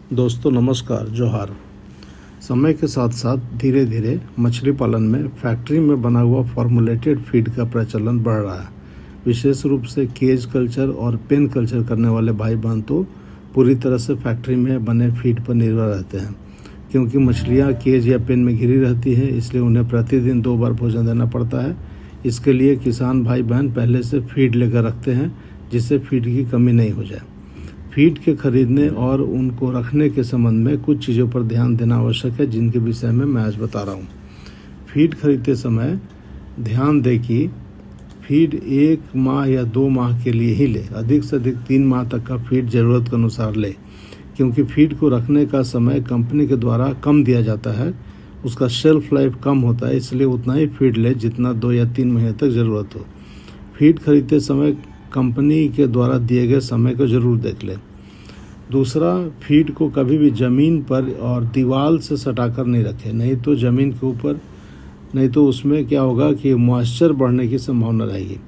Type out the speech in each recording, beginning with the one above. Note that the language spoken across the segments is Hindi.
दोस्तों नमस्कार, जोहार। समय के साथ साथ धीरे धीरे मछली पालन में फैक्ट्री में बना हुआ फॉर्मुलेटेड फीड का प्रचलन बढ़ रहा है। विशेष रूप से केज कल्चर और पेन कल्चर करने वाले भाई बहन तो पूरी तरह से फैक्ट्री में बने फीड पर निर्भर रहते हैं। क्योंकि मछलियाँ केज या पेन में घिरी रहती हैं, इसलिए उन्हें प्रतिदिन 2 बार भोजन देना पड़ता है। इसके लिए किसान भाई बहन पहले से फीड लेकर रखते हैं, जिससे फीड की कमी नहीं हो जाए। फीड के खरीदने और उनको रखने के संबंध में कुछ चीज़ों पर ध्यान देना आवश्यक है, जिनके विषय में मैं आज बता रहा हूँ। फीड खरीदते समय ध्यान दें कि फीड 1 माह या 2 माह के लिए ही ले, अधिक से अधिक 3 माह तक का फीड ज़रूरत के अनुसार ले। क्योंकि फीड को रखने का समय कंपनी के द्वारा कम दिया जाता है, उसका शेल्फ लाइफ कम होता है, इसलिए उतना ही फीड ले जितना 2 या 3 महीने तक ज़रूरत हो। फीड खरीदते समय कंपनी के द्वारा दिए गए समय को ज़रूर देख लें। दूसरा, फीड को कभी भी ज़मीन पर और दीवार से सटाकर नहीं रखें, नहीं तो ज़मीन के ऊपर, नहीं तो उसमें क्या होगा कि मॉइस्चर बढ़ने की संभावना रहेगी।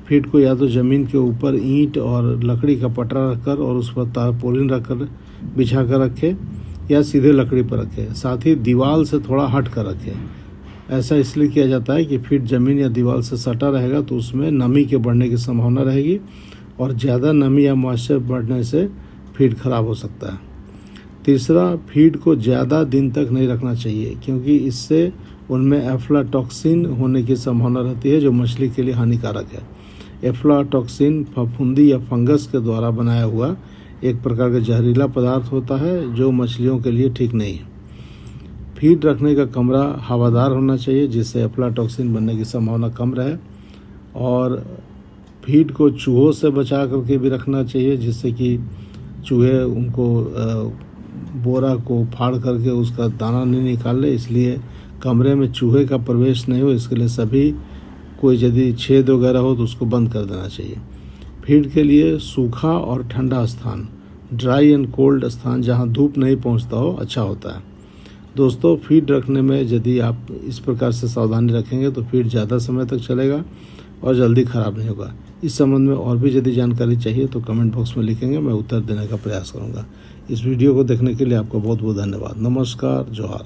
फीड को या तो ज़मीन के ऊपर ईंट और लकड़ी का पटरा रखकर और उस पर तारपोलिन रखकर बिछा कर रखें, या सीधे लकड़ी पर रखें। साथ ही दीवार से थोड़ा हट कर रखें। ऐसा इसलिए किया जाता है कि फीड ज़मीन या दीवार से सटा रहेगा तो उसमें नमी के बढ़ने की संभावना रहेगी, और ज़्यादा नमी या मॉइस्चर बढ़ने से फीड खराब हो सकता है। तीसरा, फीड को ज़्यादा दिन तक नहीं रखना चाहिए, क्योंकि इससे उनमें एफ्लाटॉक्सिन होने की संभावना रहती है, जो मछली के लिए हानिकारक है। एफ्लाटॉक्सिन फफूंदी या फंगस के द्वारा बनाया हुआ एक प्रकार का जहरीला पदार्थ होता है, जो मछलियों के लिए ठीक नहीं है। फीड रखने का कमरा हवादार होना चाहिए, जिससे एफ्लाटॉक्सिन बनने की संभावना कम रहे। और फीड को चूहों से बचा करके भी रखना चाहिए, जिससे कि चूहे उनको बोरा को फाड़ करके उसका दाना नहीं निकाल ले। इसलिए कमरे में चूहे का प्रवेश नहीं हो, इसके लिए सभी कोई यदि छेद वगैरह हो तो उसको बंद कर देना चाहिए। फीड के लिए सूखा और ठंडा स्थान, ड्राई एंड कोल्ड स्थान जहाँ धूप नहीं पहुँचता हो, अच्छा होता है। दोस्तों, फीड रखने में यदि आप इस प्रकार से सावधानी रखेंगे तो फीड ज़्यादा समय तक चलेगा और जल्दी ख़राब नहीं होगा। इस संबंध में और भी यदि जानकारी चाहिए तो कमेंट बॉक्स में लिखेंगे, मैं उत्तर देने का प्रयास करूँगा। इस वीडियो को देखने के लिए आपका बहुत बहुत धन्यवाद। नमस्कार, जोहार।